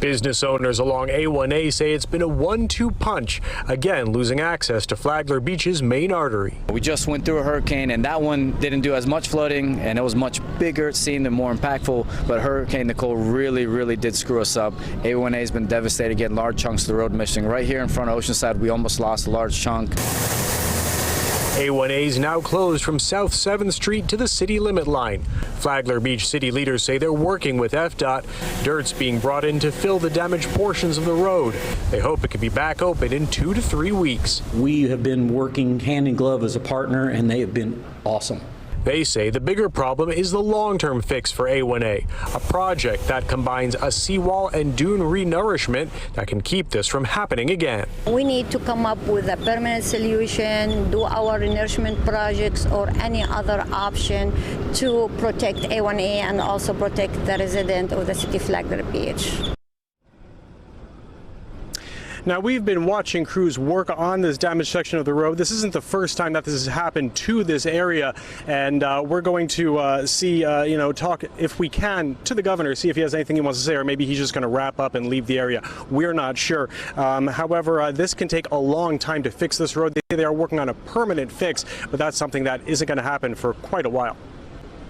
Business owners along A1A say it's been a 1-2 punch, again losing access to Flagler Beach's main artery. We just went through a hurricane, and that one didn't do as much flooding, and it was much bigger, it seemed, and more impactful, but Hurricane Nicole really did screw us up. A1A has been devastated, getting large chunks of the road missing. Right here in front of Oceanside, we almost lost a large chunk. A1A is now closed from South 7th Street to the city limit line. Flagler Beach city leaders say they're working with FDOT. Dirt's being brought in to fill the damaged portions of the road. They hope it can be back open in 2 to 3 weeks. We have been working hand in glove as a partner, and they have been awesome. They say the bigger problem is the long-term fix for A1A, a project that combines a seawall and dune renourishment that can keep this from happening again. We need to come up with a permanent solution, do our renourishment projects or any other option to protect A1A and also protect the resident of the city of Flagler Beach. Now, we've been watching crews work on this damaged section of the road. This isn't the first time that this has happened to this area, and we're going to see, talk, if we can, to the governor, see if he has anything he wants to say, or maybe he's just going to wrap up and leave the area. We're not sure. However, this can take a long time to fix this road. They say they are working on a permanent fix, but that's something that isn't going to happen for quite a while.